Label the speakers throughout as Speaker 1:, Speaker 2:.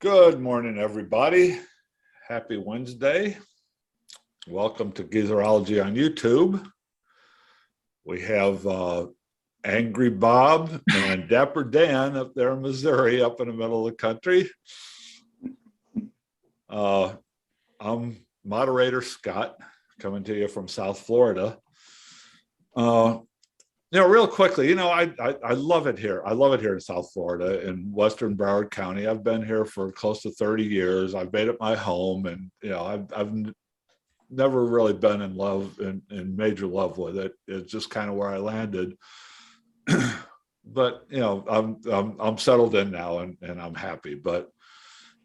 Speaker 1: Good morning, everybody. Happy Wednesday. Welcome to Geezerology on YouTube. We have Angry Bob and Dapper Dan up there in Missouri, up in the middle of the country. I'm moderator Scott, coming to you from South Florida. Real quickly, I love it here. I love it here in South Florida, in Western Broward County. I've been here for close to 30 years. I've made it my home, and I've never really been in love, in major love with it. It's just kind of where I landed. But I'm settled in now, and I'm happy. But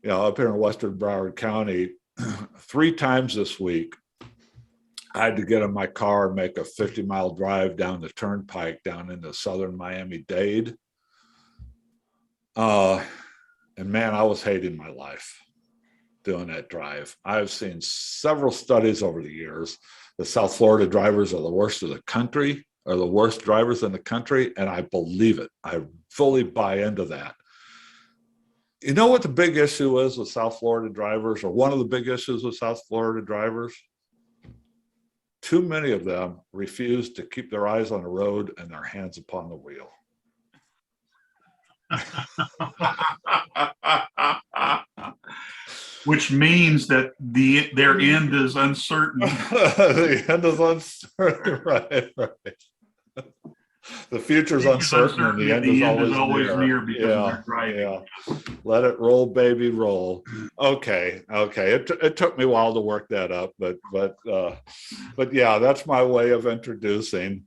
Speaker 1: up here in Western Broward County, 3 times this week, I had to get in my car and make a 50-mile drive down the turnpike down into southern Miami-Dade. And man, I was hating my life doing that drive. I've seen several studies over the years that South Florida drivers are the worst of the country, are the worst drivers in the country, and I believe it. I fully buy into that. You know what the big issue is with South Florida drivers, or one of the big issues with South Florida drivers? Too many of them refuse to keep their eyes on the road and their hands upon the wheel.
Speaker 2: Which means that their end is uncertain.
Speaker 1: The end is uncertain, right. The future's uncertain, and the end is always near
Speaker 2: because they're driving.
Speaker 1: Yeah. Let it roll, baby, roll. Okay. It took me a while to work that up, but yeah, that's my way of introducing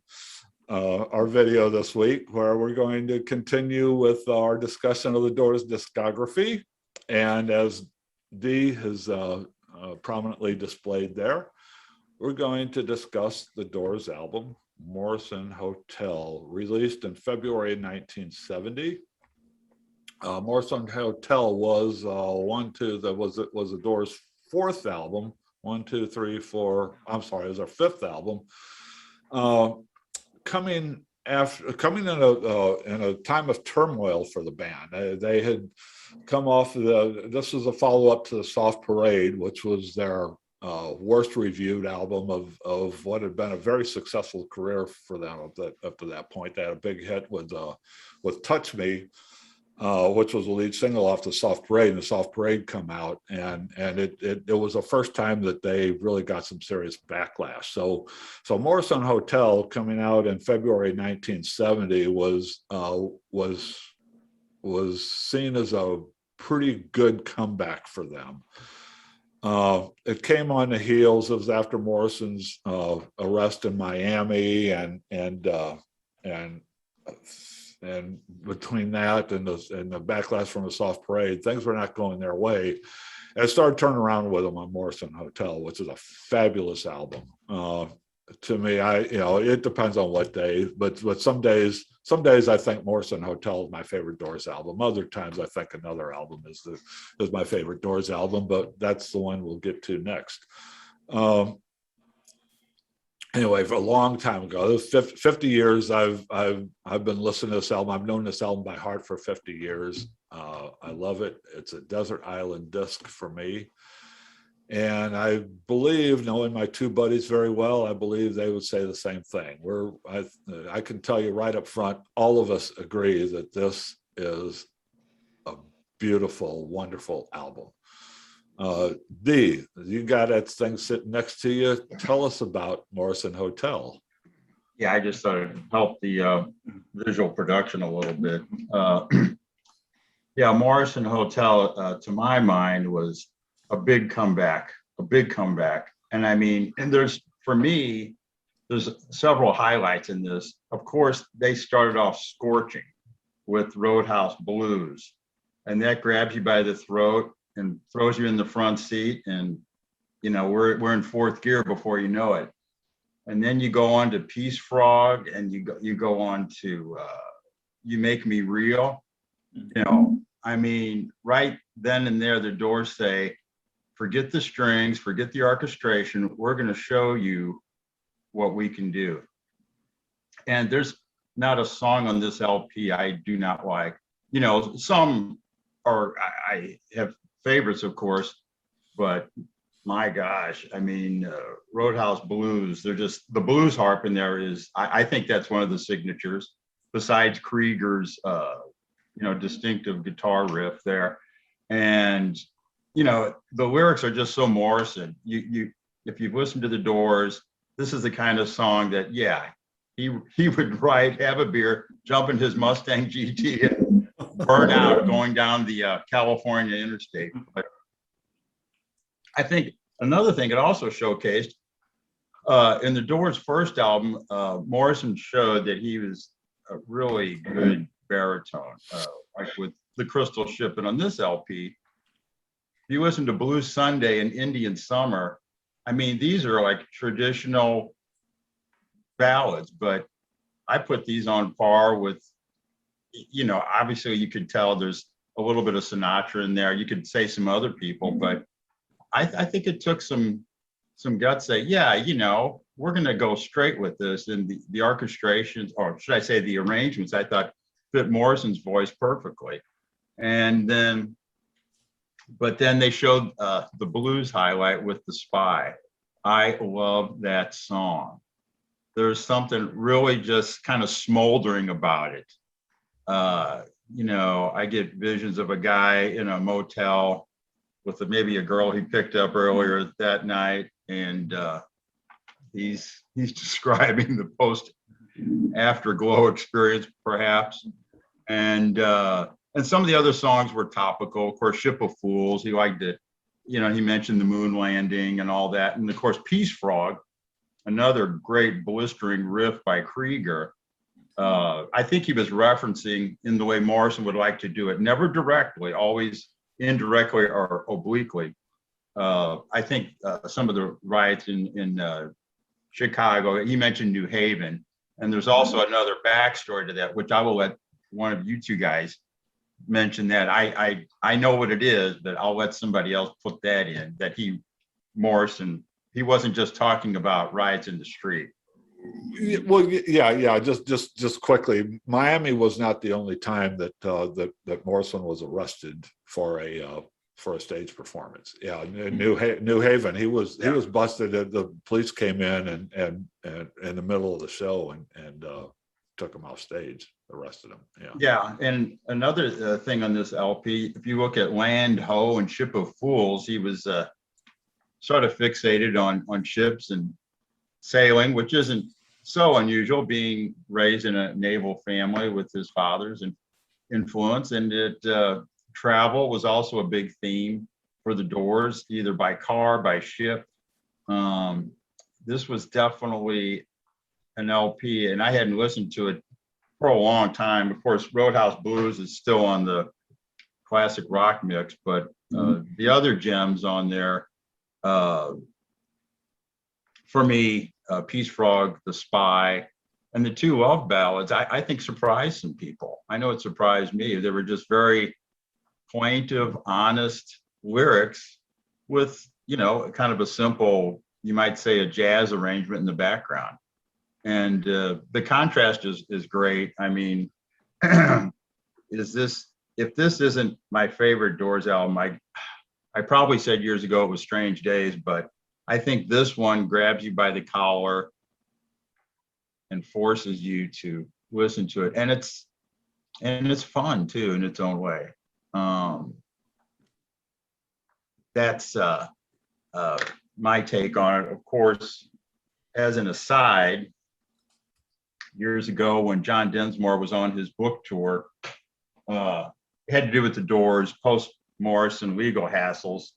Speaker 1: our video this week, where we're going to continue with our discussion of the Doors discography. And as Dee has prominently displayed there, we're going to discuss the Doors album Morrison Hotel, released in February 1970. Morrison Hotel was was the Doors' 4th album. 1, 2, 3, 4. I'm sorry, it was our 5th album. Coming in a time of turmoil for the band. They had come off this was a follow-up to the Soft Parade, which was their worst reviewed album of what had been a very successful career for them up to that point. They had a big hit with Touch Me, which was the lead single off the Soft Parade, and the Soft Parade come out, and it was the first time that they really got some serious backlash. So Morrison Hotel, coming out in February 1970, was seen as a pretty good comeback for them. It came on the heels. It was after Morrison's arrest in Miami, and between that and the backlash from the Soft Parade, things were not going their way. And it started turning around with them on Morrison Hotel, which is a fabulous album. To me, it depends on what day, but some days I think Morrison Hotel is my favorite Doors album. Other times I think another album is my favorite Doors album, but that's the one we'll get to next. Anyway, for a long time ago, 50 years, I've been listening to this album. I've known this album by heart for 50 years. I love it. It's a desert island disc for me. And I believe, knowing my 2 buddies very well, I believe they would say the same thing. I can tell you right up front, all of us agree that this is a beautiful, wonderful album. Dee, you got that thing sitting next to you. Tell us about Morrison Hotel.
Speaker 3: Yeah, I just sort of helped the visual production a little bit. Yeah, Morrison Hotel, to my mind, was a big comeback. And I mean, for me, there's several highlights in this. Of course, they started off scorching with Roadhouse Blues, and that grabs you by the throat and throws you in the front seat, and we're in 4th gear before you know it. And then you go on to Peace Frog, and you go on to You Make Me Real. I mean, right then and there, the Doors say, forget the strings, forget the orchestration. We're going to show you what we can do. And there's not a song on this LP I do not like. Some I have favorites, of course, but my gosh, I mean, Roadhouse Blues, they're just, the blues harp in there is, I think that's one of the signatures, besides Krieger's, distinctive guitar riff there. And, the lyrics are just so Morrison. If you've listened to The Doors, this is the kind of song that, yeah, he would write, have a beer, jump in his Mustang GT and burn out going down the California interstate. But I think another thing it also showcased in the Doors' first album, Morrison showed that he was a really good baritone, like with the Crystal Ship. And on this LP, if you listen to Blue Sunday and Indian Summer, I mean, these are like traditional ballads, but I put these on par with, obviously you could tell there's a little bit of Sinatra in there. You could say some other people, but I think it took some guts to say, yeah, we're going to go straight with this. And the orchestrations, or should I say the arrangements, I thought fit Morrison's voice perfectly. And then, but then they showed the blues highlight with The Spy. I love that song. There's something really just kind of smoldering about it. I get visions of a guy in a motel with maybe a girl he picked up earlier that night, and he's describing the post afterglow experience, perhaps. And some of the other songs were topical. Of course, Ship of Fools, he liked it. He mentioned the moon landing and all that. And of course, Peace Frog, another great blistering riff by Krieger. I think he was referencing in the way Morrison would like to do it, never directly, always indirectly or obliquely. I think some of the riots in Chicago, he mentioned New Haven, and there's also another backstory to that, which I will let one of you two guys mention. That I know what it is, but I'll let somebody else put that in, that Morrison, he wasn't just talking about riots in the street.
Speaker 1: Well, yeah. Just quickly, Miami was not the only time that Morrison was arrested for a stage performance. Yeah, in New Haven, he was busted. The police came in and in the middle of the show and took him off stage, arrested him.
Speaker 3: Yeah, and another thing on this LP, if you look at Land Ho and Ship of Fools, he was sort of fixated on ships and sailing, which isn't so unusual, being raised in a naval family with his father's influence. And travel was also a big theme for the Doors, either by car, by ship. This was definitely an LP, and I hadn't listened to it for a long time. Of course, Roadhouse Blues is still on the classic rock mix, but the other gems on there, for me, Peace Frog, The Spy, and the two love ballads, I think surprised some people. I know it surprised me. They were just very plaintive, honest lyrics with, kind of a simple, you might say, a jazz arrangement in the background. And the contrast is great. I mean, if this isn't my favorite Doors album, I probably said years ago it was Strange Days, but I think this one grabs you by the collar and forces you to listen to it. And it's fun too, in its own way. That's my take on it. Of course, as an aside, years ago when John Densmore was on his book tour, it had to do with the Doors, post-Morrison legal hassles,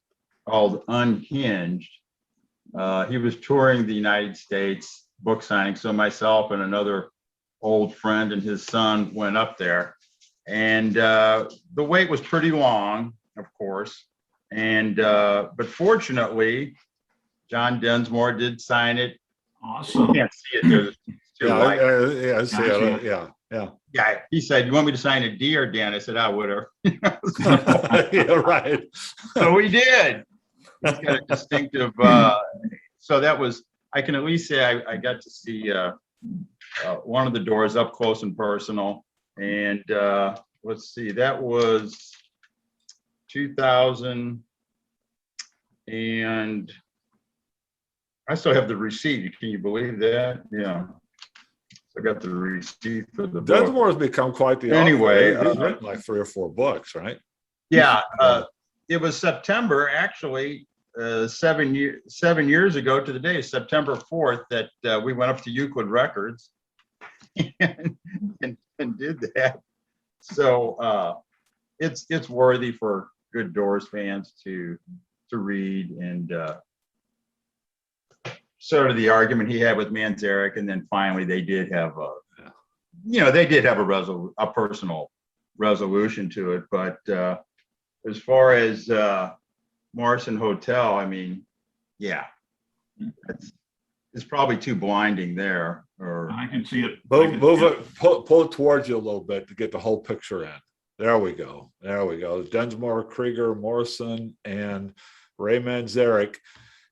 Speaker 3: called Unhinged. He was touring the United States, book signing. So myself and another old friend and his son went up there. And the wait was pretty long, of course. And but fortunately, John Densmore did sign it.
Speaker 2: Awesome.
Speaker 3: You can't see it. There's too light.
Speaker 1: I see it. Yeah.
Speaker 3: He said, "You want me to sign a D or Dan?" I said, "I would have."
Speaker 1: Yeah, right.
Speaker 3: So we did. He's got a distinctive. So that was. I can at least say I got to see one of the Doors up close and personal. And let's see, that was 2000, and I still have the receipt. Can you believe that? Yeah. I got the receipt for the book.
Speaker 1: Densmore's become quite the
Speaker 3: Anyway,
Speaker 1: author. He's written like 3 or 4 books, right?
Speaker 3: Yeah, it was September, actually, 7 years ago to the day, September 4th, that we went up to Euclid Records and did that. So it's worthy for good Doors fans to read, and sort of the argument he had with Manzarek, and then finally they did have a personal resolution to it. But as far as Morrison Hotel, I mean, yeah, it's probably too blinding there. Or
Speaker 2: I can see it.
Speaker 1: Move it, pull it towards you a little bit to get the whole picture in. There we go. There we go. Densmore, Krieger, Morrison, and Ray Manzarek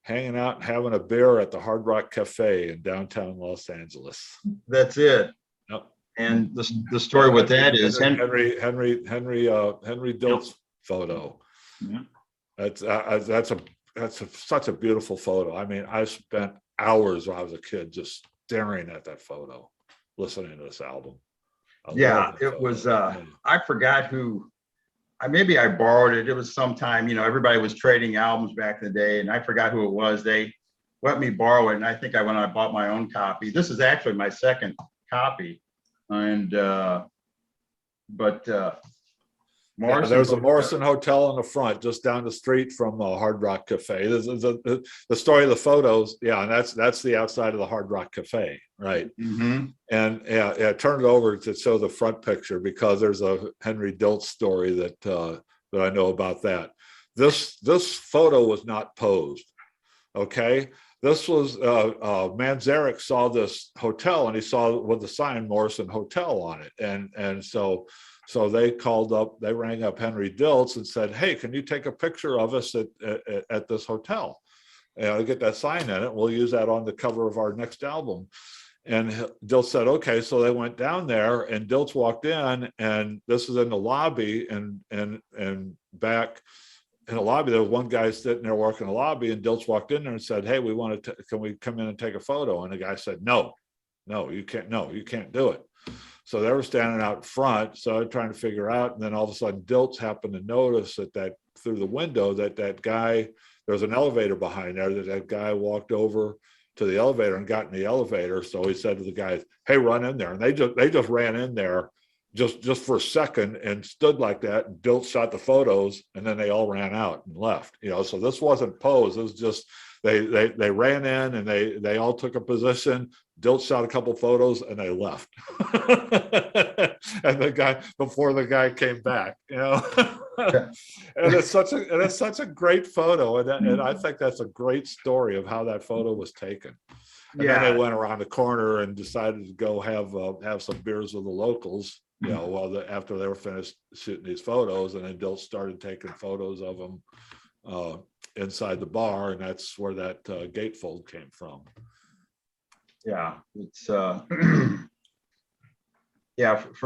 Speaker 1: hanging out and having a beer at the Hard Rock Cafe in downtown Los Angeles.
Speaker 3: That's it.
Speaker 1: Yep.
Speaker 3: And the story with that is
Speaker 1: Henry Dilt's photo.
Speaker 2: Yeah.
Speaker 1: That's such a beautiful photo. I mean, I spent hours when I was a kid just staring at that photo, listening to this album.
Speaker 3: It was I forgot who. Maybe I borrowed it. It was sometime, everybody was trading albums back in the day, and I forgot who it was. They let me borrow it, and I think I went and I bought my own copy. This is actually my second copy, and
Speaker 1: there's a Morrison Hotel in the front, just down the street from Hard Rock Cafe. This is the story of the photos. Yeah, and that's the outside of the Hard Rock Cafe, right?
Speaker 3: Mm-hmm.
Speaker 1: And turn it over to show the front picture, because there's a Henry Diltz story that I know about that. This photo was not posed. Okay, this was Manzarek saw this hotel, and he saw with the sign Morrison Hotel on it, and so they rang up Henry Diltz and said, "Hey, can you take a picture of us at this hotel? Get that sign in it. We'll use that on the cover of our next album." And Diltz said, "Okay." So they went down there, and Diltz walked in, and this is in the lobby, and back in the lobby, there was one guy sitting there working the lobby, and Diltz walked in there and said, "Hey, can we come in and take a photo?" And the guy said, No, you can't do it." So they were standing out front, so I'm trying to figure out, and then all of a sudden Diltz happened to notice that through the window that guy, there's an elevator behind there, that guy walked over to the elevator and got in the elevator. So he said to the guys, "Hey, run in there." And they just ran in there just for a second and stood like that. And Diltz shot the photos, and then they all ran out and left. So this wasn't posed. It was just they ran in, and they all took a position. Diltz shot a couple photos, and they left. And before the guy came back, and it's such a great photo, and I think that's a great story of how that photo was taken. And then they went around the corner and decided to go have some beers with the locals, after they were finished shooting these photos, and then Diltz started taking photos of them inside the bar, and that's where that gatefold came from.
Speaker 3: Yeah, it's for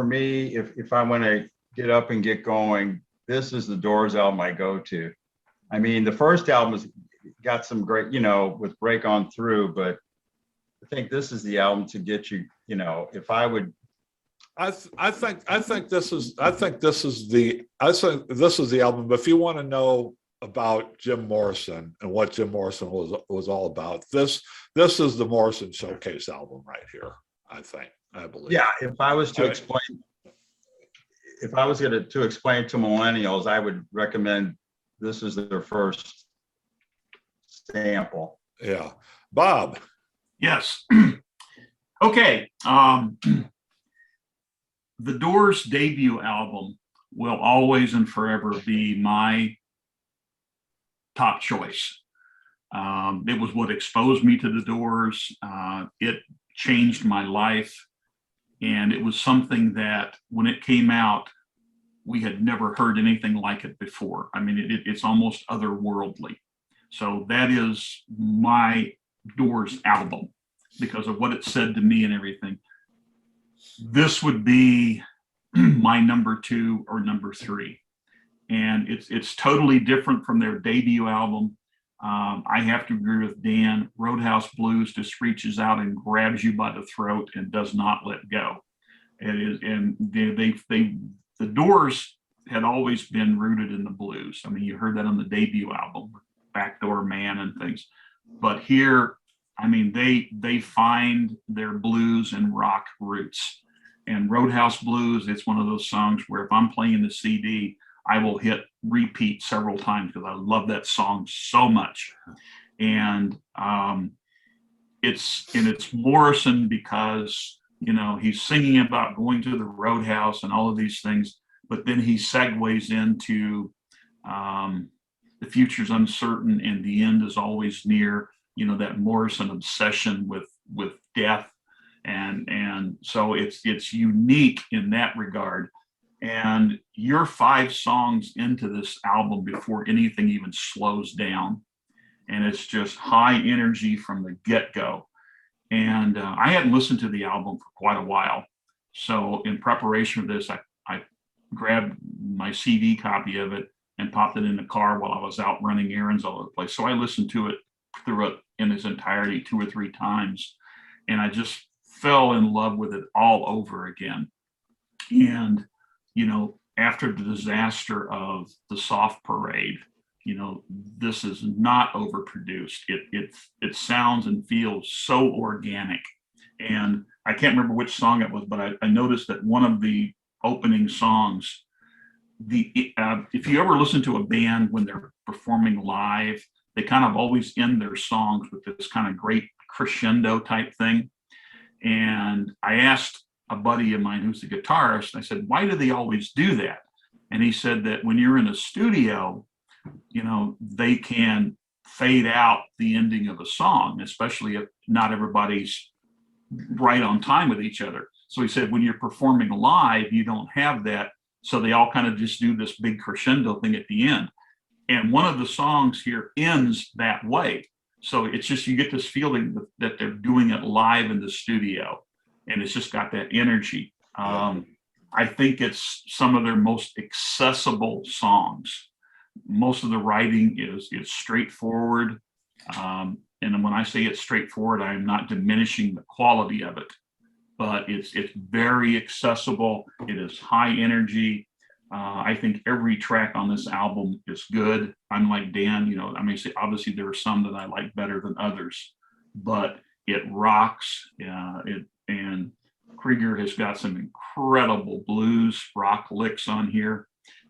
Speaker 3: me, if I want to get up and get going, this is the Doors album I go to. I mean, the first album has got some great, with Break On Through, but I think this is the album to get you, if I would.
Speaker 1: I think this is the album. But if you want to know about Jim Morrison and what Jim Morrison was all about, this is the Morrison Showcase album right here. I believe.
Speaker 3: Yeah, if I was going to explain to millennials, I would recommend this is their first sample.
Speaker 1: Yeah, Bob.
Speaker 2: Yes. Okay. The Doors debut album will always and forever be my top choice. It was what exposed me to the Doors. It changed my life. And it was something that when it came out, we had never heard anything like it before. I mean, it's almost otherworldly. So that is my Doors album because of what it said to me and everything. This would be my number 2 or number 3. and it's totally different from their debut album. I have to agree with Dan. Roadhouse Blues just reaches out and grabs you by the throat and does not let go. It is, and the Doors had always been rooted in the blues. I mean, you heard that on the debut album, Backdoor Man and things. But here, I mean, they find their blues and rock roots. And Roadhouse Blues, it's one of those songs where if I'm playing the CD, I will hit repeat several times because I love that song so much. And it's Morrison because, you know, he's singing about going to the Roadhouse and all of these things, but then he segues into the future's uncertain and the end is always near, you know, that Morrison obsession with death. And so it's unique in that regard. And you're 5 songs into this album before anything even slows down. And it's just high energy from the get-go. And I hadn't listened to the album for quite a while. So in preparation for this, I grabbed my CD copy of it and popped it in the car while I was out running errands all over the place. So I listened to it through it in its entirety 2 or 3 times. And I just fell in love with it all over again. And, you know, after the disaster of the Soft Parade, you know, this is not overproduced. It sounds and feels so organic. And I can't remember which song it was, but I noticed that one of the opening songs, if you ever listen to a band when they're performing live, they kind of always end their songs with this kind of great crescendo type thing. And I asked a buddy of mine who's the guitarist, I said, why do they always do that? And he said that when you're in a studio, you know, they can fade out the ending of a song, especially if not everybody's right on time with each other. So he said, when you're performing live, you don't have that. So they all kind of just do this big crescendo thing at the end. And one of the songs here ends that way. So it's just, you get this feeling that they're doing it live in the studio. And it's just got that energy. I think it's some of their most accessible songs. Most of the writing is straightforward. And when I say it's straightforward, I'm not diminishing the quality of it, but it's very accessible. It is high energy. I think every track on this album is good. I'm like Dan, you know, I mean, obviously there are some that I like better than others, but it rocks. And Krieger has got some incredible blues rock licks on here.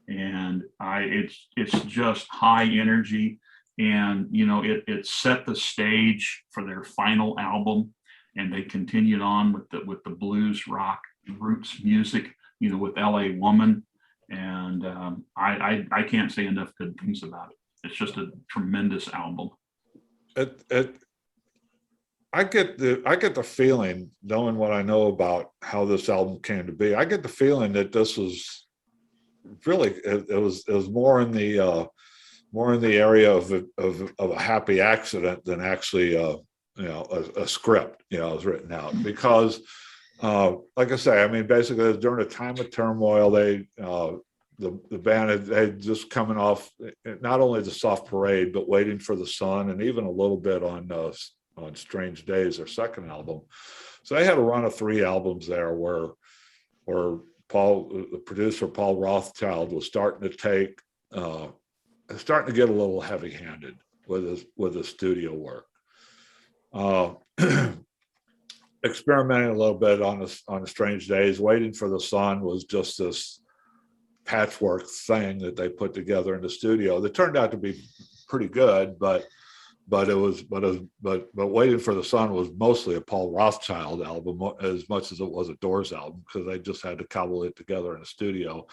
Speaker 2: And it's just high energy. And, you know, it set the stage for their final album. And they continued on with the blues rock roots music, you know, with LA Woman. And I can't say enough good things about it. It's just a tremendous album.
Speaker 1: I get the feeling, knowing what I know about how this album came to be, I get the feeling that this was really it was more in the area of a happy accident than actually a script, you know, was written out. Because like I say, I mean, basically during a time of turmoil, the band had just coming off not only the Soft Parade, but Waiting for the Sun, and even a little bit on Strange Days, their second album. So they had a run of 3 albums there where the producer Paul Rothschild was starting to get a little heavy-handed with his studio work. Experimenting a little bit on the Strange Days. Waiting for the Sun was just this patchwork thing that they put together in the studio that turned out to be pretty good, but Waiting for the Sun was mostly a Paul Rothschild album as much as it was a Doors album, because they just had to cobble it together in the studio.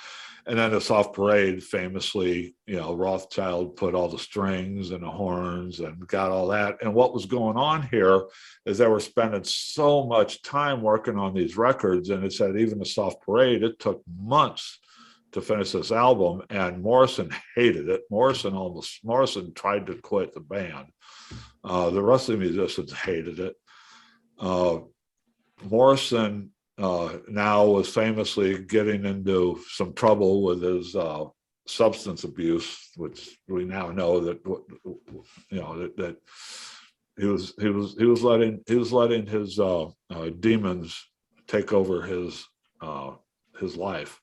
Speaker 1: And then the Soft Parade, famously, you know, Rothschild put all the strings and the horns and got all that. And what was going on here is they were spending so much time working on these records, and it said even the Soft Parade, it took months to finish this album, and Morrison hated it. Morrison tried to quit the band. The rest of the musicians hated it. Morrison now was famously getting into some trouble with his substance abuse, which we now know that that he was letting his demons take over his life,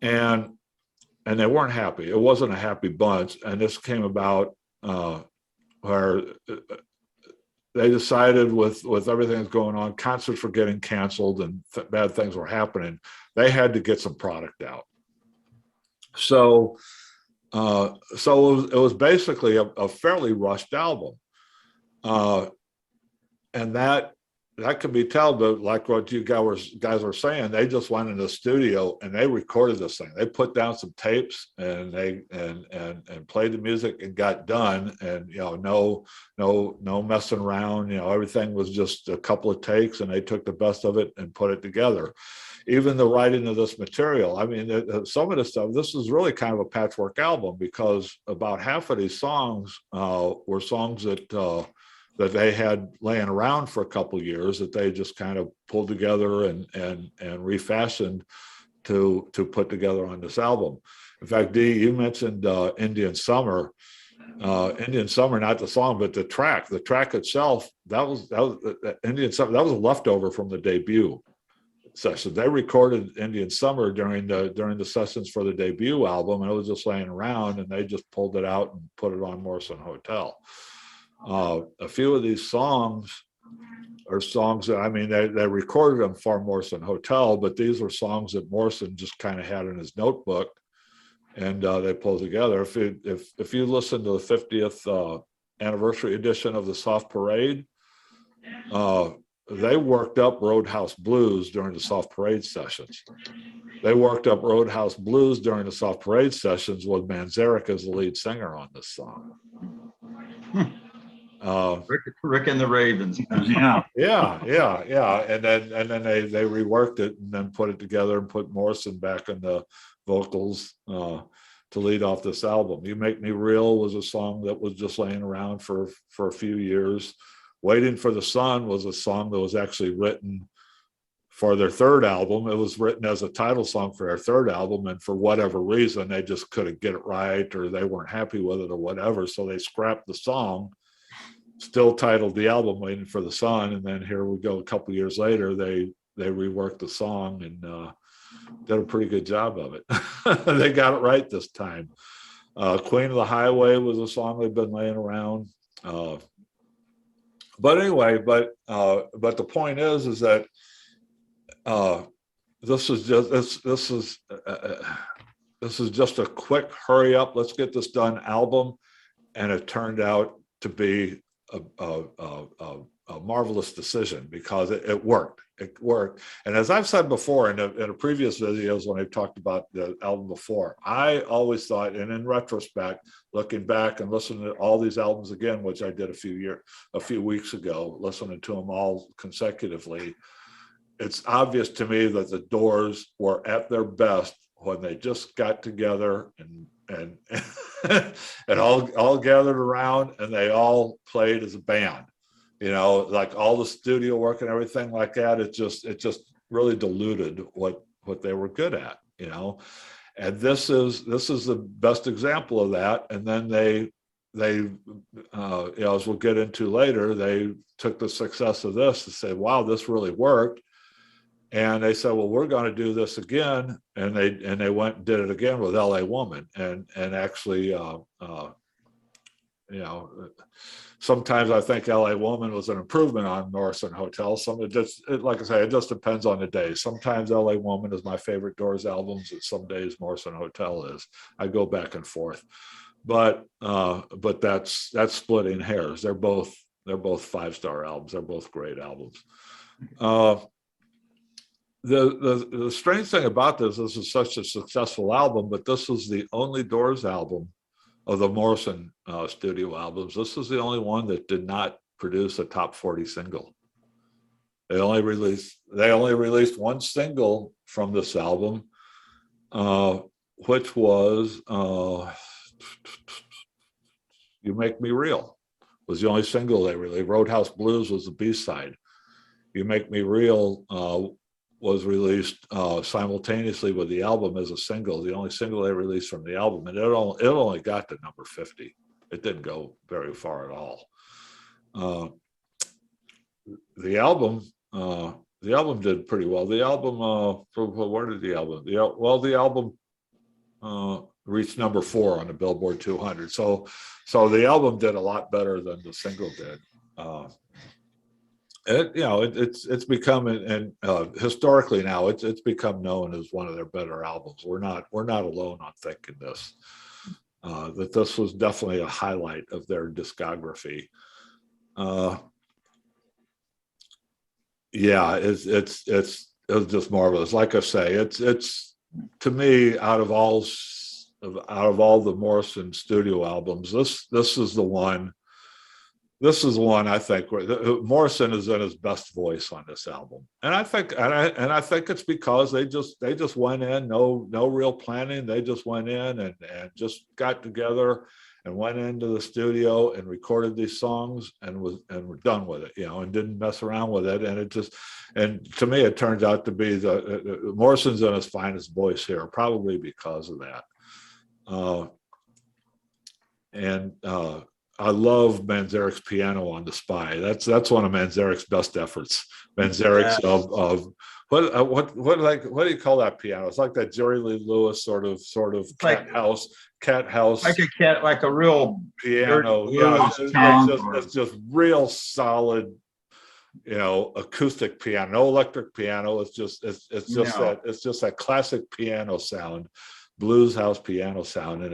Speaker 1: and they weren't happy. It wasn't a happy bunch, and this came about where they decided with everything that's going on, concerts were getting canceled and bad things were happening. They had to get some product out. So it was basically a fairly rushed album. And that can be told, but like what you guys were saying, they just went in the studio and they recorded this thing. They put down some tapes and they played the music and got done. And no messing around. Everything was just a couple of takes, and they took the best of it and put it together. Even the writing of this material, I mean, some of the stuff, this is really kind of a patchwork album, because about half of these songs were songs that they had laying around for a couple of years that they just kind of pulled together and refashioned to put together on this album. In fact, Dee, you mentioned Indian Summer. Indian Summer, not the song, but the track itself, that was Indian Summer. That was a leftover from the debut session. They recorded Indian Summer during the sessions for the debut album, and it was just laying around, and they just pulled it out and put it on Morrison Hotel. A few of these songs are songs that, I mean, they recorded them for Morrison Hotel, but these were songs that Morrison just kind of had in his notebook, and they pulled together. If you listen to the 50th anniversary edition of the Soft Parade, they worked up Roadhouse Blues during the Soft Parade sessions. They worked up Roadhouse Blues during the Soft Parade sessions with Manzarek as the lead singer on this song.
Speaker 3: Rick and the Ravens.
Speaker 2: Yeah.
Speaker 1: Yeah. And then they reworked it and then put it together and put Morrison back in the vocals to lead off this album. You Make Me Real was a song that was just laying around for a few years. Waiting for the Sun was a song that was actually written for their third album. It was written as a title song for their third album, and for whatever reason, they just couldn't get it right, or they weren't happy with it or whatever. So they scrapped the song, still titled the album Waiting for the Sun. And then here we go, a couple years later, they reworked the song and did a pretty good job of it. They got it right this time. Queen of the Highway was a song they've been laying around. But anyway, but the point is that this is just a quick hurry up, let's get this done album, and it turned out to be a marvelous decision because it worked. It worked. And as I've said before in a previous videos when I've talked about the album before, I always thought, and in retrospect, looking back and listening to all these albums again, which I did a few weeks ago, listening to them all consecutively, it's obvious to me that the Doors were at their best when they just got together and all gathered around and they all played as a band. Like all the studio work and everything like that, it just really diluted what they were good at, and this is the best example of that. And then they as we'll get into later, they took the success of this to say, wow, this really worked. And they said, well, we're going to do this again. And they went and did it again with LA Woman. And actually, sometimes I think LA Woman was an improvement on Morrison Hotel. Like I say, it just depends on the day. Sometimes LA Woman is my favorite Doors albums, and some days Morrison Hotel is. I go back and forth. But that's splitting hairs. They're both 5-star albums. They're both great albums. The strange thing about this is such a successful album, but this was the only Doors album of the Morrison studio albums. This is the only one that did not produce a top 40 single. They only released one single from this album, which was You Make Me Real. Was the only single they released. Roadhouse Blues was the B-side. You Make Me Real was released simultaneously with the album as a single, the only single they released from the album, and it only got to number 50. It didn't go very far at all. The album did pretty well. The album, where did the album? The album reached number 4 on the Billboard 200. So the album did a lot better than the single did. It's become, and historically now it's become known as one of their better albums. We're not alone on thinking this. That this was definitely a highlight of their discography. Yeah, it was just marvelous. Like I say, it's to me, out of all the Morrison studio albums, this is the one. This is one I think where Morrison is in his best voice on this album, and I think it's because they just went in, no real planning. They just went in and just got together and went into the studio and recorded these songs and were done with it, and didn't mess around with it. And to me, it turns out to be the Morrison's in his finest voice here, probably because of that. I love Manzarek's piano on The Spy. That's one of Manzarek's best efforts. Manzarek's of what do you call that piano? It's like that Jerry Lee Lewis sort of cat house,
Speaker 3: like a real
Speaker 1: piano. Yeah, it's just real solid, acoustic piano, no electric piano. It's just that classic piano sound, blues house piano sound, and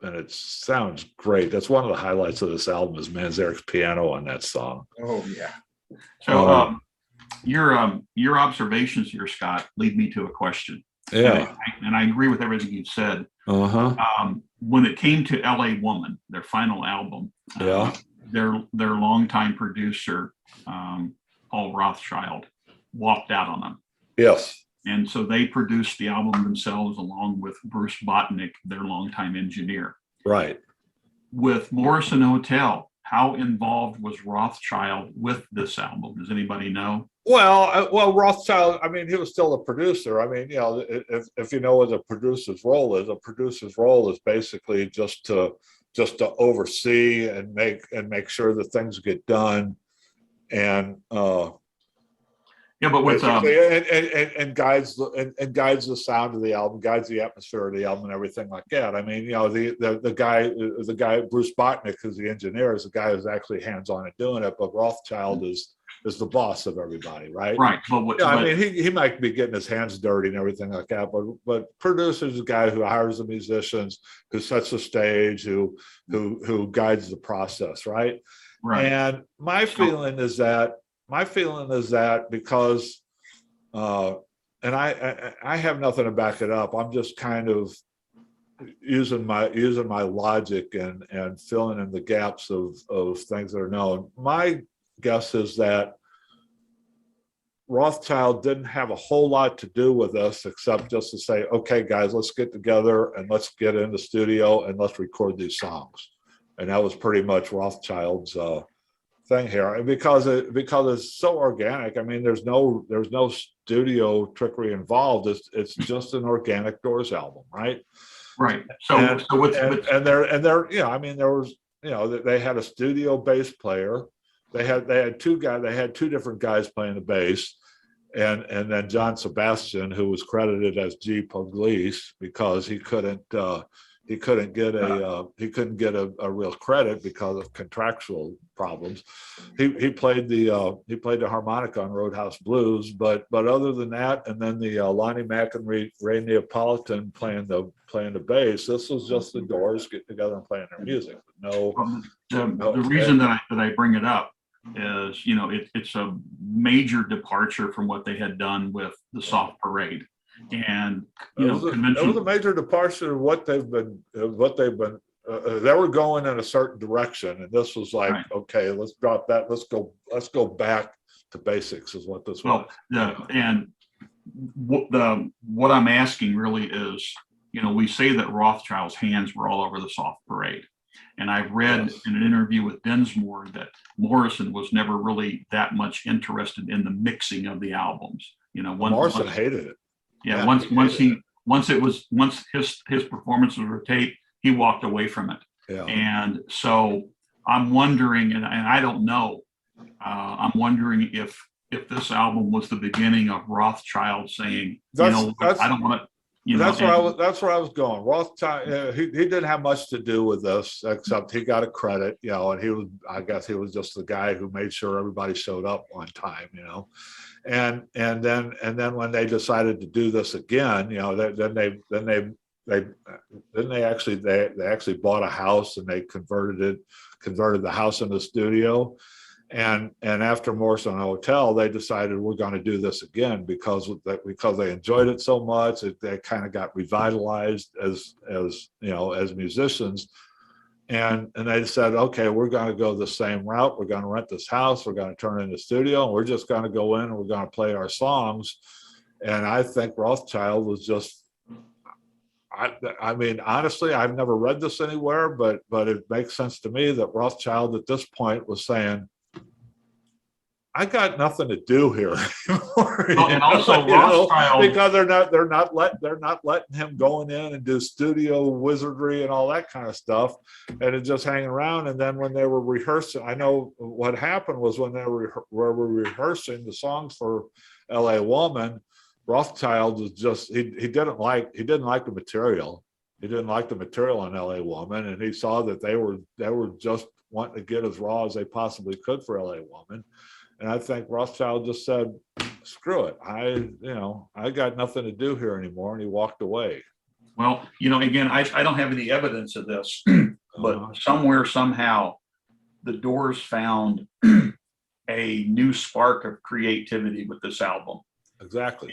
Speaker 1: it sounds great. That's one of the highlights of this album is Manzarek's piano on that song.
Speaker 3: Oh yeah.
Speaker 2: So your observations here, Scott, lead me to a question.
Speaker 1: Yeah.
Speaker 2: And I agree with everything you've said. When it came to LA Woman, their final album, their longtime producer, Paul Rothschild, walked out on them.
Speaker 1: Yes.
Speaker 2: And so they produced the album themselves along with Bruce Botnick, their longtime engineer.
Speaker 1: Right.
Speaker 2: With Morrison Hotel, how involved was Rothschild with this album? Does anybody know?
Speaker 1: Well, Rothschild, I mean, he was still a producer. I mean, if you know what a producer's role is basically just to oversee and make sure that things get done. And
Speaker 2: but with
Speaker 1: and guides the sound of the album, guides the atmosphere of the album, and everything like that. I mean, the guy Bruce Botnick, who's the engineer, is the guy who's actually hands on and doing it. But Rothschild is the boss of everybody, right?
Speaker 2: Right.
Speaker 1: I mean, he might be getting his hands dirty and everything like that, but producer's the guy who hires the musicians, who sets the stage, who guides the process, right?
Speaker 2: Right.
Speaker 1: And my feeling is that because, and I have nothing to back it up. I'm just kind of using my logic and filling in the gaps of things that are known. My guess is that Rothschild didn't have a whole lot to do with this, except just to say, okay, guys, let's get together and let's get in the studio and let's record these songs. And that was pretty much Rothschild's thing here, and because it's so organic. I mean, there's no studio trickery involved. It's just an organic Doors album, right?
Speaker 2: Right.
Speaker 1: I mean, there was, they had a studio bass player. They had two different guys playing the bass, and then John Sebastian, who was credited as G. Pugliese because he couldn't get a real credit because of contractual problems. He played the harmonica on Roadhouse Blues, but other than that, and then the Lonnie Mack and Ray Neapolitan playing the bass. This was just the Doors getting together and playing their music.
Speaker 2: The reason that I bring it up is it's a major departure from what they had done with the Soft Parade. And
Speaker 1: it was a major departure of what they've been. They were going in a certain direction, and this was like, right. Okay, let's drop that. Let's go back to basics. Is what this was.
Speaker 2: And what I'm asking really is, we say that Rothschild's hands were all over the Soft Parade, and I've read in an interview with Densmore that Morrison was never really that much interested in the mixing of the albums.
Speaker 1: Morrison hated it.
Speaker 2: Yeah,
Speaker 1: Yeah,
Speaker 2: once his performances were taped, he walked away from it.
Speaker 1: Yeah.
Speaker 2: And so I'm wondering, and I don't know, I'm wondering if this album was the beginning of Rothschild saying, I don't want to,
Speaker 1: that's where I was going. Rothschild, he didn't have much to do with this, except he got a credit, and I guess he was just the guy who made sure everybody showed up on time, and then when they decided to do this again, they actually bought a house and they converted the house into a studio. And after Morrison Hotel, they decided we're going to do this again because they enjoyed it so much. They kind of got revitalized as musicians, and they said, okay, we're going to go the same route. We're going to rent this house. We're going to turn it into a studio, and we're just going to go in and we're going to play our songs. And I think Rothschild was just. I mean, honestly, I've never read this anywhere, but it makes sense to me that Rothschild at this point was saying, I got nothing to do here anymore.
Speaker 2: And also Rothschild,
Speaker 1: because they're not letting him going in and do studio wizardry and all that kind of stuff, and it's just hanging around. And then when they were rehearsing, I know what happened was when they were rehearsing the songs for L.A. Woman, Rothschild was just he didn't like the material. He didn't like the material on L.A. Woman, and he saw that they were just wanting to get as raw as they possibly could for L.A. Woman. And I think Rothschild just said, screw it. I got nothing to do here anymore. And he walked away.
Speaker 2: Well, again, I don't have any evidence of this, but somewhere, somehow, the Doors found a new spark of creativity with this album.
Speaker 1: Exactly.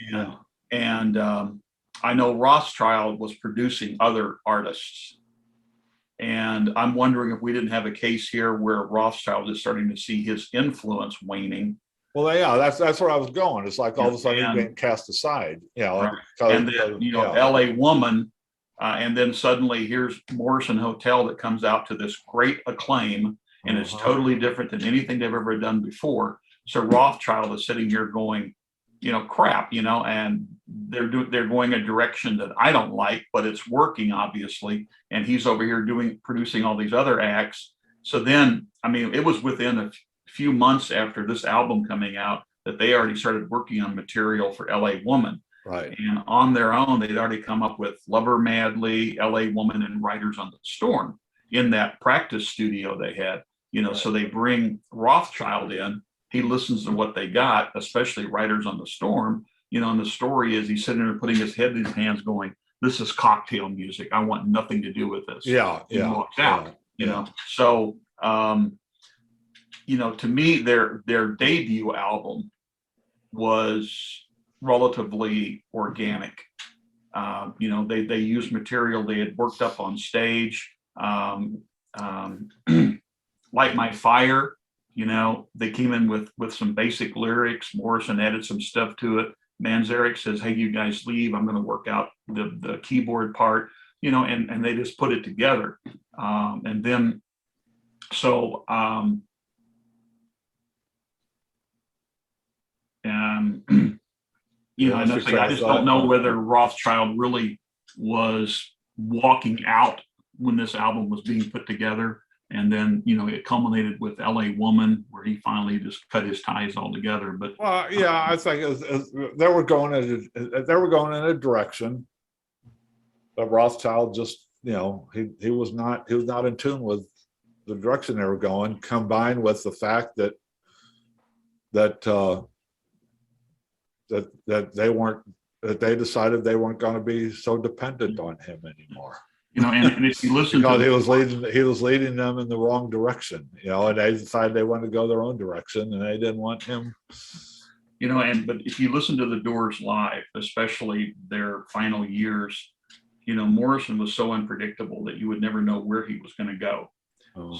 Speaker 2: And I know Rothschild was producing other artists. And I'm wondering if we didn't have a case here where Rothschild is starting to see his influence waning.
Speaker 1: Well, yeah, that's where I was going. It's like all of a sudden he's being cast aside,
Speaker 2: Right. And then, L.A. Woman, and then suddenly here's Morrison Hotel that comes out to this great acclaim, and it's totally different than anything they've ever done before. So Rothschild is sitting here going, crap, and they're going a direction that I don't like, but it's working obviously. And he's over here producing all these other acts. So then, I mean, it was within a few months after this album coming out that they already started working on material for L.A. Woman.
Speaker 1: Right.
Speaker 2: And on their own, they'd already come up with Lover Madly, L.A. Woman, and Riders on the Storm in that practice studio they had. Right. So they bring Rothschild in. He listens to what they got, especially Riders on the Storm. And the story is he's sitting there putting his head in his hands going, this is cocktail music. I want nothing to do with this.
Speaker 1: Yeah.
Speaker 2: He walks out, So, to me, their debut album was relatively organic. They used material they had worked up on stage. Light My Fire. They came in with some basic lyrics. Morrison added some stuff to it. Manzarek says, hey, you guys leave. I'm going to work out the keyboard part, and they just put it together. And then, so, I just don't know whether Rothschild really was walking out when this album was being put together. And then, it culminated with L.A. Woman, where he finally just cut his ties altogether. But
Speaker 1: I think they were going in a direction, but Rothschild just, he was not in tune with the direction they were going, combined with the fact that they decided they weren't going to be so dependent on him anymore.
Speaker 2: And if you listen
Speaker 1: because he was leading them in the wrong direction, and they decided they wanted to go their own direction, and they didn't want him.
Speaker 2: But if you listen to the Doors live, especially their final years, Morrison was so unpredictable that you would never know where he was going to go.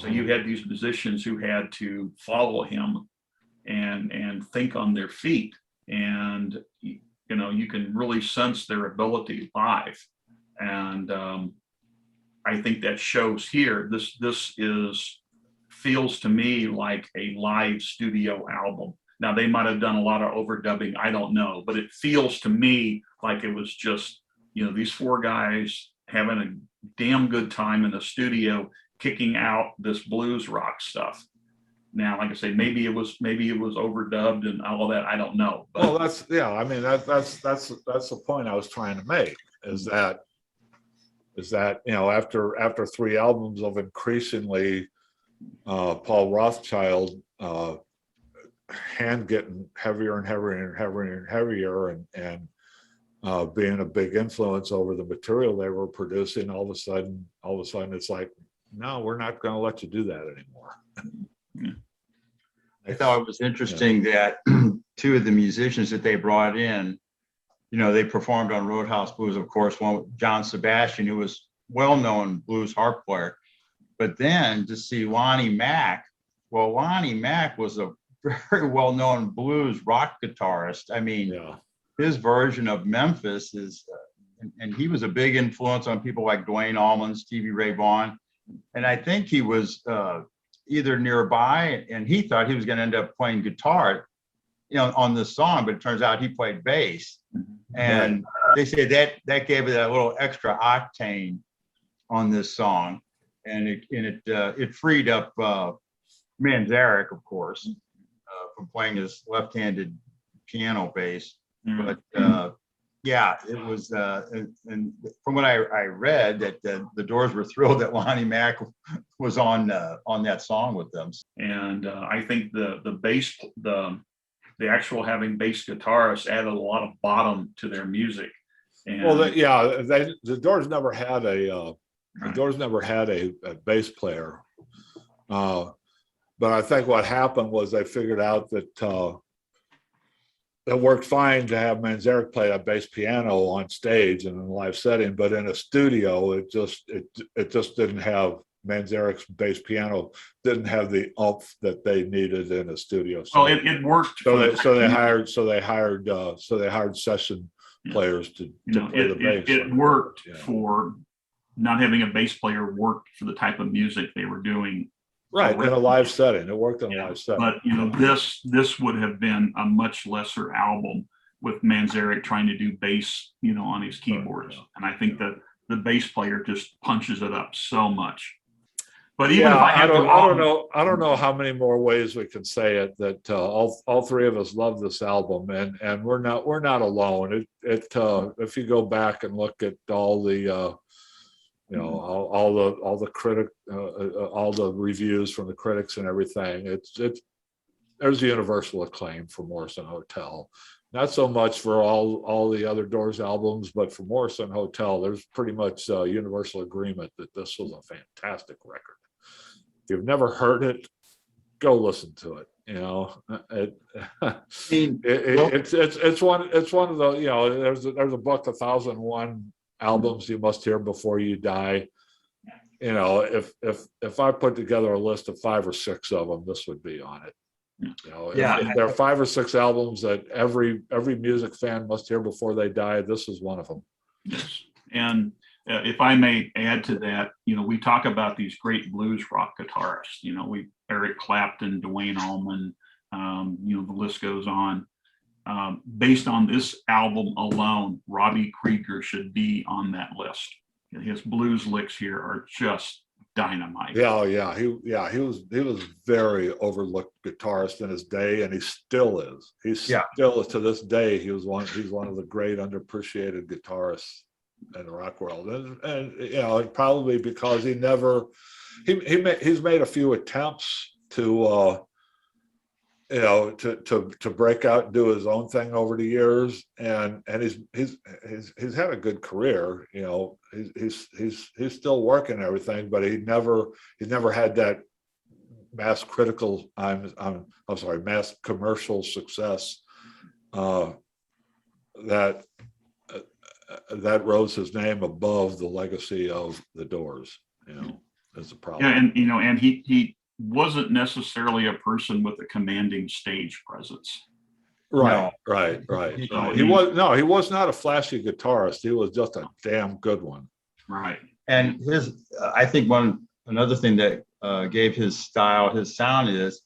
Speaker 2: So you had these musicians who had to follow him and think on their feet, and you can really sense their ability live. And I think that shows here. This feels to me like a live studio album. Now they might have done a lot of overdubbing, I don't know, but it feels to me like it was just, these four guys having a damn good time in the studio kicking out this blues rock stuff. Now, like I say, maybe it was overdubbed and all of that. I don't know. But
Speaker 1: well, that's the point I was trying to make, is that after three albums of increasingly Paul Rothschild hand getting heavier and heavier and heavier and heavier, and being a big influence over the material they were producing, all of a sudden it's like, no, we're not going to let you do that anymore.
Speaker 2: Yeah.
Speaker 3: I thought it was interesting that two of the musicians that they brought in, they performed on Roadhouse Blues, of course, one with John Sebastian, who was well-known blues harp player. But then to see Lonnie Mack, well, Lonnie Mack was a very well-known blues rock guitarist. I mean, his version of Memphis is, and he was a big influence on people like Duane Allman, Stevie Ray Vaughan. And I think he was either nearby, and he thought he was going to end up playing guitar, on this song, but it turns out he played bass. And they say that gave it a little extra octane on this song, and it freed up Manzarek, of course, from playing his left-handed piano bass. But it was, and from what I read, that the Doors were thrilled that Lonnie Mack was on that song with them.
Speaker 2: And I think the bass, the actual having bass guitarists added a lot of bottom to their music. And
Speaker 1: well, the Doors never had a bass player, but I think what happened was they figured out that it worked fine to have Manzarek play a bass piano on stage and in a live setting, but in a studio, it just didn't have, Manzarek's bass piano didn't have the oomph that they needed in a studio.
Speaker 2: So it worked.
Speaker 1: So they hired session players to play the bass.
Speaker 2: It worked for not having a bass player, worked for the type of music they were doing.
Speaker 1: Right, in a live setting. It worked in a live setting.
Speaker 2: But this would have been a much lesser album with Manzarek trying to do bass, on his keyboards. And I think that the bass player just punches it up so much. But even if I
Speaker 1: don't know how many more ways we can say it, that all three of us love this album, and we're not alone. If you go back and look at all the all the reviews from the critics and everything, there's universal acclaim for Morrison Hotel. Not so much for all the other Doors albums, but for Morrison Hotel, there's pretty much universal agreement that this was a fantastic record. If you've never heard it, go listen to it. It's one of the, there's a book, 1001 albums you must hear before you die. If I put together a list of 5 or 6 of them, this would be on it. If there are 5 or 6 albums that every music fan must hear before they die, this is one of them.
Speaker 2: Yes. And if I may add to that, we talk about these great blues rock guitarists, Eric Clapton, Duane Allman, the list goes on. Based on this album alone, Robbie Krieger should be on that list. His blues licks here are just dynamite. He was very overlooked guitarist in his day, and he still is. Still to this day, he's one of the great underappreciated guitarists in the rock world, and probably because he's made a few attempts to break out and do his own thing over the years, and he's had a good career. He's still working and everything, but he's never had that mass commercial success that rose his name above the legacy of the Doors. Is the problem. And he wasn't necessarily a person with a commanding stage presence.
Speaker 1: Right. He was not a flashy guitarist. He was just a damn good one.
Speaker 2: Right.
Speaker 3: And I think another thing that gave his sound is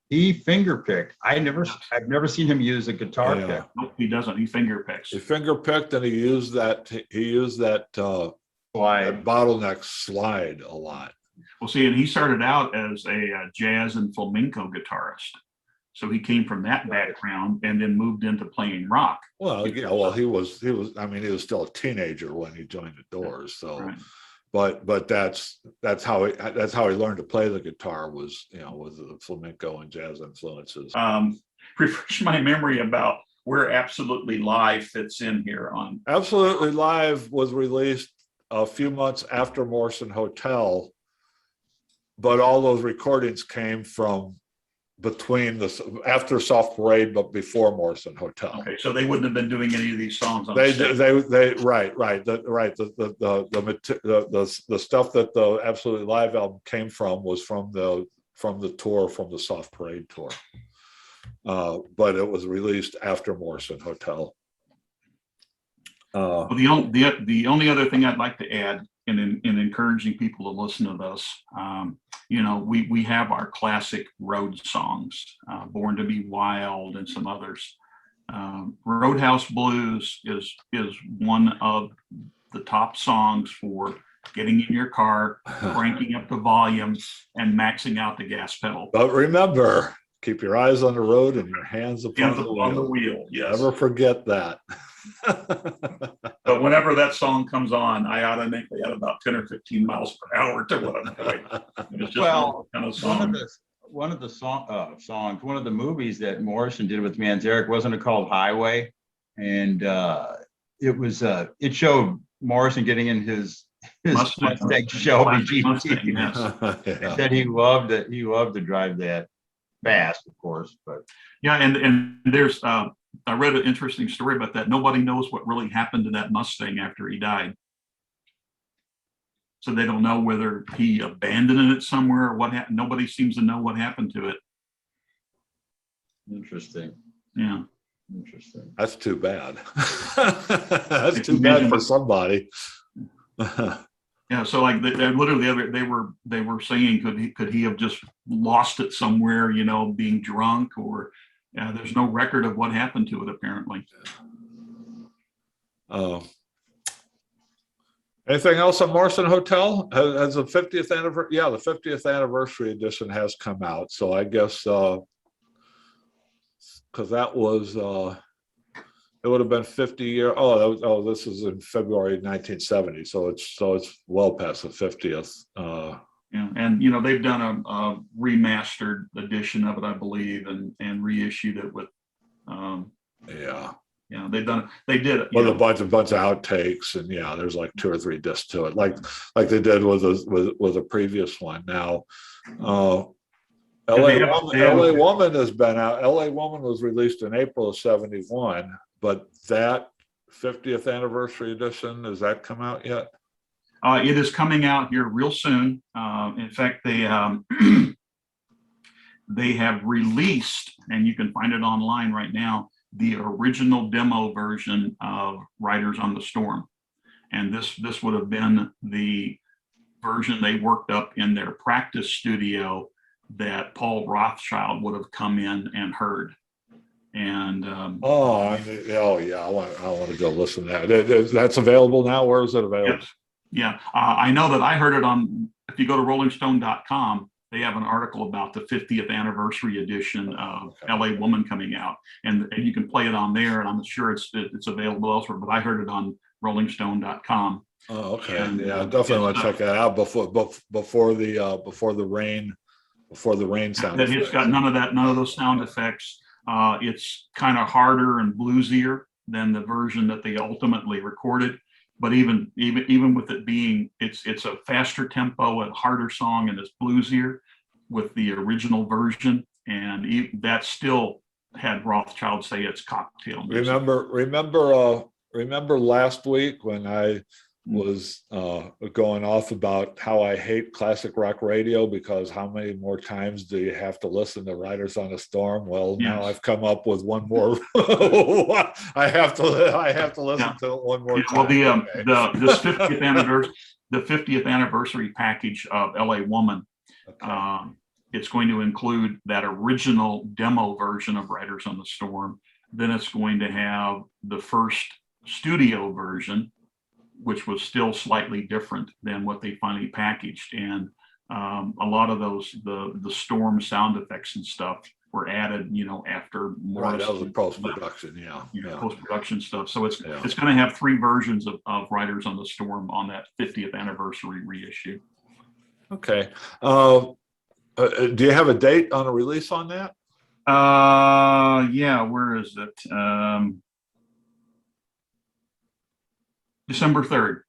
Speaker 3: he finger picked. I've never seen him use a guitar
Speaker 1: Yeah.
Speaker 3: pick.
Speaker 2: Nope, he doesn't. He finger picks.
Speaker 1: He finger picked, and he used that
Speaker 3: Slide.
Speaker 1: bottleneck slide a lot.
Speaker 2: Well, see, and he started out as a jazz and flamenco guitarist. So he came from that background and then moved into playing rock.
Speaker 1: Well, yeah, well, he was, I mean, he was still a teenager when he joined the Doors. So,
Speaker 2: Right.
Speaker 1: but that's how he learned to play the guitar was, with the flamenco and jazz influences.
Speaker 2: Refresh my memory about where Absolutely Live fits in here on.
Speaker 1: Absolutely Live was released a few months after Morrison Hotel, but all those recordings came from after Soft Parade, but before Morrison Hotel.
Speaker 2: Okay, so they wouldn't have been doing any of these songs on
Speaker 1: They
Speaker 2: stage.
Speaker 1: right. The stuff that the Absolutely Live album came from was from the tour, from the Soft Parade tour. But it was released after Morrison Hotel.
Speaker 2: Well, the only other thing I'd like to add in encouraging people to listen to this, we have our classic road songs, Born to Be Wild and some others. Roadhouse Blues is one of the top songs for getting in your car, cranking up the volume, and maxing out the gas pedal.
Speaker 1: But remember, keep your eyes on the road and your hands upon the wheel.
Speaker 2: Yes.
Speaker 1: Never forget that.
Speaker 2: But whenever that song comes on, I automatically add about 10 or 15 miles per hour to what I'm doing. It's just kind of song.
Speaker 3: One of the movies that Morrison did with Manzarek, wasn't it called Highway? And it showed Morrison getting in his Mustang Shelby GT.
Speaker 2: Yes.
Speaker 1: Yeah.
Speaker 3: Said he loved it. He loved to drive that fast, of course, but
Speaker 2: Yeah, and there's I read an interesting story about that. Nobody knows what really happened to that Mustang after he died. So they don't know whether he abandoned it somewhere or what happened. Nobody seems to know what happened to it.
Speaker 3: interesting.
Speaker 2: Yeah.
Speaker 3: Interesting.
Speaker 1: That's too bad. That's too bad for somebody.
Speaker 2: Yeah, so like they literally they were saying could he have just lost it somewhere, being drunk, or there's no record of what happened to it apparently.
Speaker 1: Anything else on Morrison Hotel? Has the 50th anniversary? Yeah, the 50th anniversary edition has come out. So I guess because that was it would have been 50 years. This is in February 1970. So it's well past the 50th.
Speaker 2: Yeah, and they've done a remastered edition of it, I believe, and reissued it with. Yeah, they did it
Speaker 1: with a bunch of outtakes, and there's like 2 or 3 discs to it, like they did with a previous one. Now, LA Woman has been out. LA Woman was released in April of '71, but that 50th anniversary edition, has that come out yet?
Speaker 2: It is coming out here real soon. In fact, they have released, and you can find it online right now, the original demo version of Riders on the Storm. And this would have been the version they worked up in their practice studio that Paul Rothschild would have come in and heard. And
Speaker 1: I want to go listen to that. That's available now. Where is it available?
Speaker 2: Yes. Yeah, I know that I heard it on, if you go to rollingstone.com, they have an article about the 50th anniversary edition of LA Woman coming out, and you can play it on there, and I'm sure it's available elsewhere, but I heard it on rollingstone.com.
Speaker 1: Oh, okay.
Speaker 2: And,
Speaker 1: I definitely want to check that out before the rain sound effects.
Speaker 2: It's got none of those sound effects. It's kind of harder and bluesier than the version that they ultimately recorded. But even with it being, it's a faster tempo and harder song, and it's bluesier with the original version, and that still had Rothschild say it's cocktail music.
Speaker 1: Remember last week when I was going off about how I hate classic rock radio because how many more times do you have to listen to Riders on a Storm? Well,
Speaker 2: Yes.
Speaker 1: Now I've come up with one more. I have to listen to it one more time.
Speaker 2: Well, this 50th anniversary package of LA Woman,
Speaker 1: Okay.
Speaker 2: it's going to include that original demo version of Riders on the Storm. Then it's going to have the first studio version, which was still slightly different than what they finally packaged. And a lot of those, the storm sound effects and stuff were added, after
Speaker 1: Right, that was a
Speaker 2: Morrison
Speaker 1: post-production,
Speaker 2: post-production stuff. So it's
Speaker 1: Yeah.
Speaker 2: it's going to have 3 versions of Riders on the Storm on that 50th anniversary reissue.
Speaker 1: Okay. Do you have a date on a release on that?
Speaker 2: Yeah, where is it? December 3rd.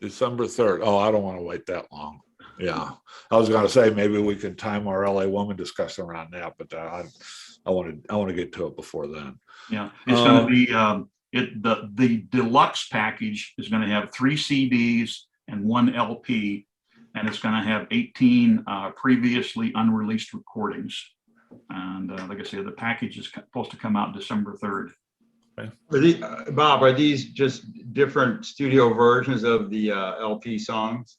Speaker 1: December 3rd. Oh, I don't want to wait that long. Yeah. I was going to say maybe we can time our LA Woman discussion around that, but I want to get to it before then.
Speaker 2: Yeah, it's going to be the deluxe package is going to have 3 CDs and 1 LP, and it's going to have 18 previously unreleased recordings. And like I said, the package is supposed to come out December 3rd.
Speaker 3: Bob, are these just different studio versions of the LP songs?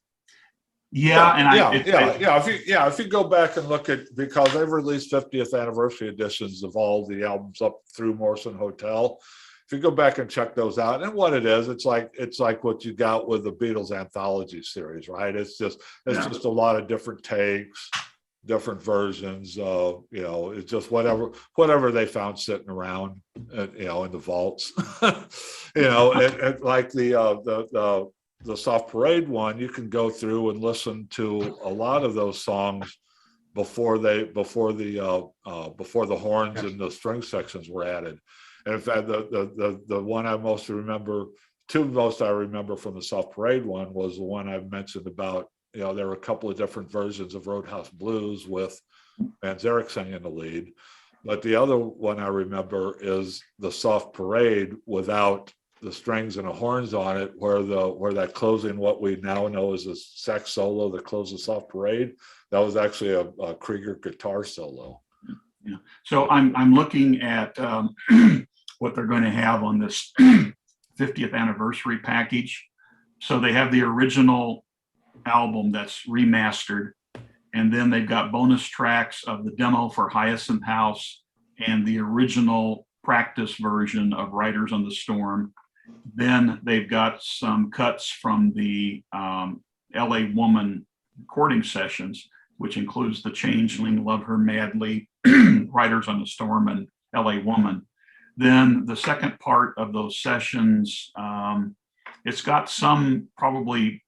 Speaker 2: Yeah,
Speaker 1: If you go back and look at, because they've released 50th anniversary editions of all the albums up through Morrison Hotel. If you go back and check those out, and what it is, it's like what you got with the Beatles anthology series, right? It's just a lot of different takes, different versions. It's just whatever they found sitting around, in the vaults. and like the Soft Parade one, you can go through and listen to a lot of those songs before the horns and the string sections were added. And in fact, the one I most remember, I remember from the Soft Parade one was the one I mentioned about, there were a couple of different versions of Roadhouse Blues with Van Zarek singing the lead. But the other one I remember is the Soft Parade without the strings and the horns on it, where that closing, what we now know as a sax solo that closes Soft Parade, that was actually a Krieger guitar solo.
Speaker 2: Yeah. So I'm looking at what they're going to have on this 50th anniversary package. So they have the original album that's remastered, and then they've got bonus tracks of the demo for Hyacinth House and the original practice version of Riders on the Storm. Then they've got some cuts from the LA Woman recording sessions, which includes the Changeling, Love Her Madly, Riders on the Storm, and LA Woman. Then the second part of those sessions, it's got some probably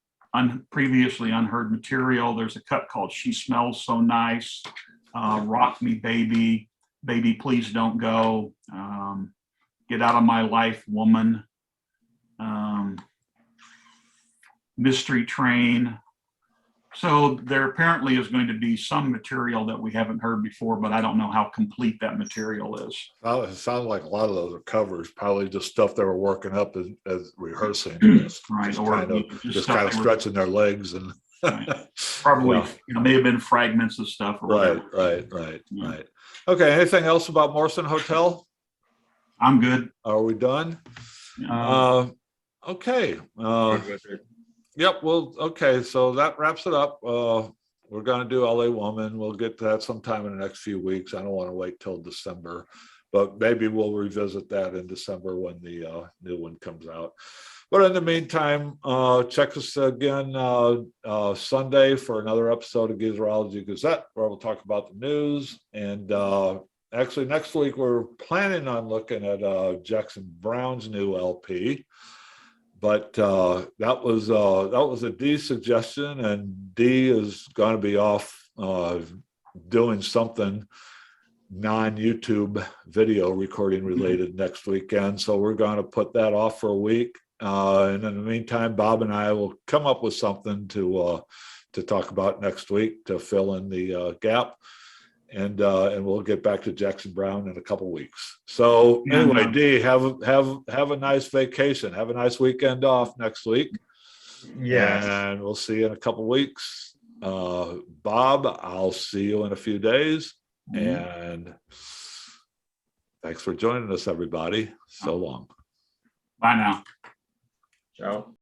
Speaker 2: previously unheard material. There's a cut called She Smells So Nice, Rock Me Baby, Baby Please Don't Go, Get Out of My Life Woman, Mystery Train. So there apparently is going to be some material that we haven't heard before, but I don't know how complete that material is.
Speaker 1: Well, it sounds like a lot of those are covers, probably just stuff they were working up as rehearsing.
Speaker 2: Right,
Speaker 1: just kind of stretching their legs and
Speaker 2: right. Probably may have been fragments of stuff. Or
Speaker 1: right. Okay, anything else about Morrison Hotel?
Speaker 2: I'm good.
Speaker 1: Are we done? Okay. Yep. Well, okay. So that wraps it up. We're going to do LA Woman. We'll get to that sometime in the next few weeks. I don't want to wait till December, but maybe we'll revisit that in December when the new one comes out. But in the meantime, check us again Sunday for another episode of Geezerology Gazette, where we'll talk about the news. And actually, next week we're planning on looking at Jackson Browne's new LP. But that was a D suggestion, and D is going to be off doing something non-YouTube video recording related next weekend. So we're going to put that off for a week. And in the meantime, Bob and I will come up with something to talk about next week to fill in the gap. And we'll get back to Jackson Browne in a couple of weeks. So anyway, D, have a nice vacation. Have a nice weekend off next week. Yeah. And we'll see you in a couple of weeks. Bob, I'll see you in a few days. And thanks for joining us, everybody. So long.
Speaker 2: Bye now.
Speaker 3: Ciao.